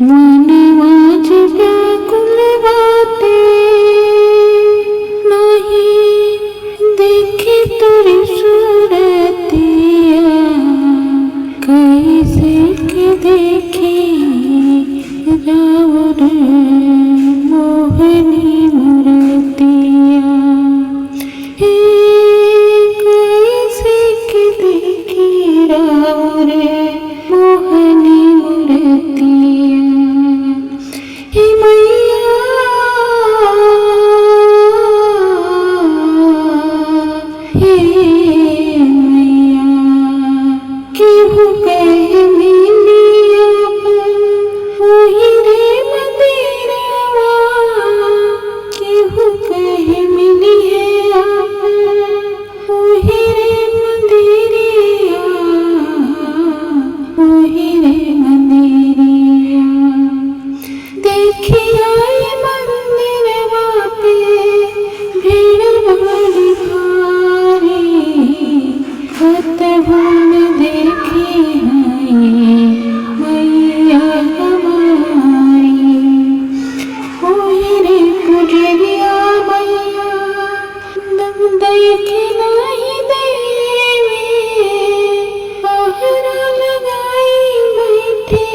मनवाज व्याकुल बाटे नहीं देखे तोरी सूरतिया कैसे के देखी रावण मोहनी मूर्तिया कैसे के देखी रावण मोहनी मूर्तिया हे मैया हे मैया केहू कहे मिलिया वही रे मंदिरवा केहू कहे मिली है आप वही रे मंदिरिया वही रे मंदिरिया देखिया मंदिरवा पे भीड़ बड़ी भारी कतहु न देखी है मैया हमारी ओही रे पुजरिया मैया देखी नहीं देवी पहरा लगाई बैठे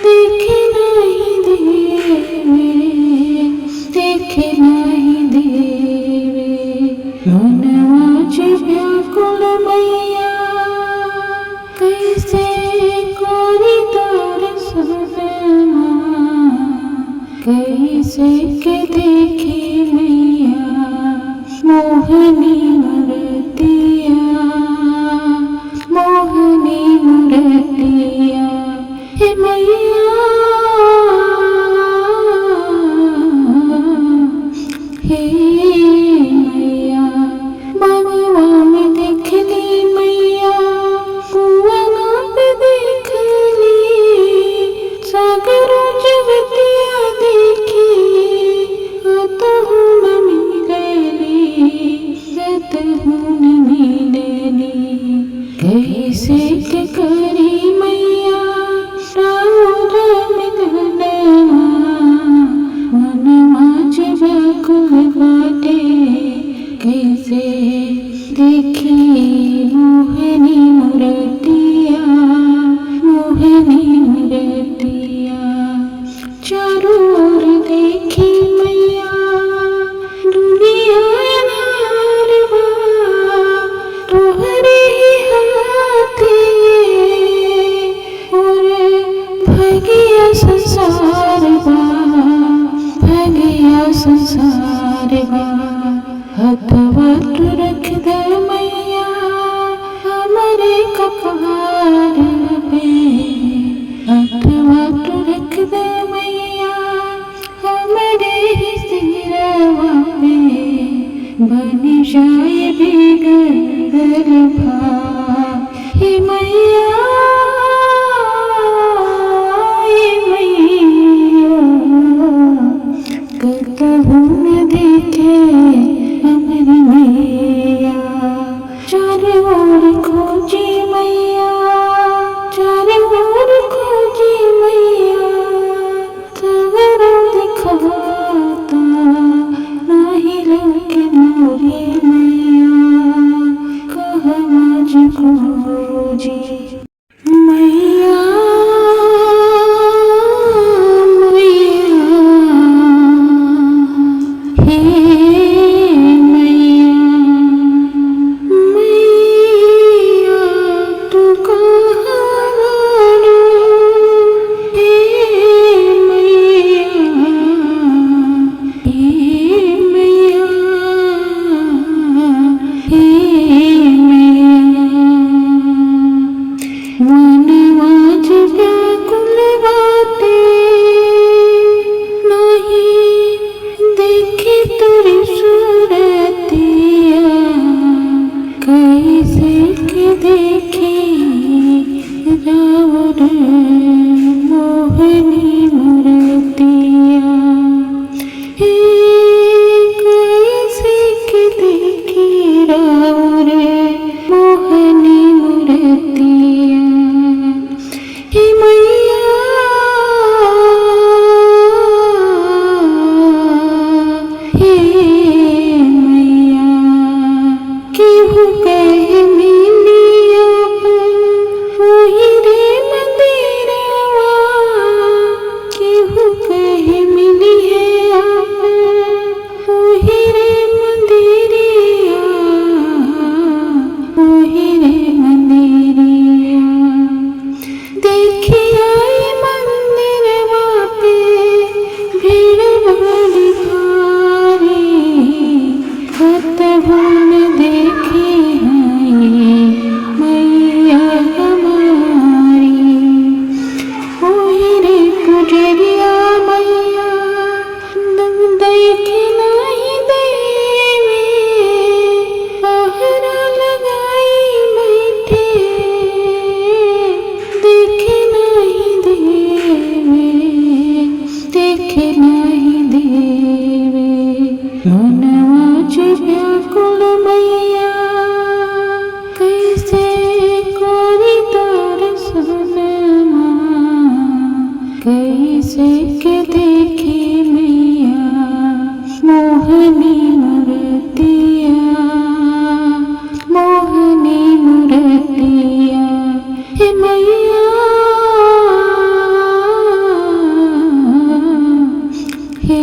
देखे नहीं देवी देखे नहीं देवी मनवाज व्याकुल मैया कैसे कोरी तोर सपना कैसे के देखी मैया मोहनी मूर्तिया मोहनी मूर्तिया हे मैया हे मैया बाबा में देखली मैया कुआना पे देखली सागरों जगतिया देखी अतहु न मिलली अतहु न मिलली कैसे के करी मैया राउर मिलनवा मनवाज व्याकुल बाटे कैसे देखी मोहनी मूर्तिया मोहनी मूर्तिया चारों ओर देखी मैया दुनिया अन्हार बा तोहरे ही हाथे और भगिया संसार बा भगिया संसार बा हथवा तू रख दे मैया हमारे कपार पे हथवा तू रख दे मैया हमारे ही सिरवा पे बन जाए बिगड़ल भाग हे मैया कतहु न देखे हमरी मैया चारों ओर खोजी मैया चारों ओर खोजी मैया सगरों दिखाता नाही लगे मोरी मैया कहवा जी खोजी मैया हे मैया मैया तू कहाँ वाला हे मैया हे मैया हे मैया मनवाज व्याकुल बाटे नहीं देखे तोरी सूरतिया कैसे के देखी रावण मोहनी मूर्तिया कैसे के देखी रावण मोहनी मूर्तिया हे मैया से के देखी मैया मोहनी मूर्तिया मोहनी मूर्तिया हे मैया हे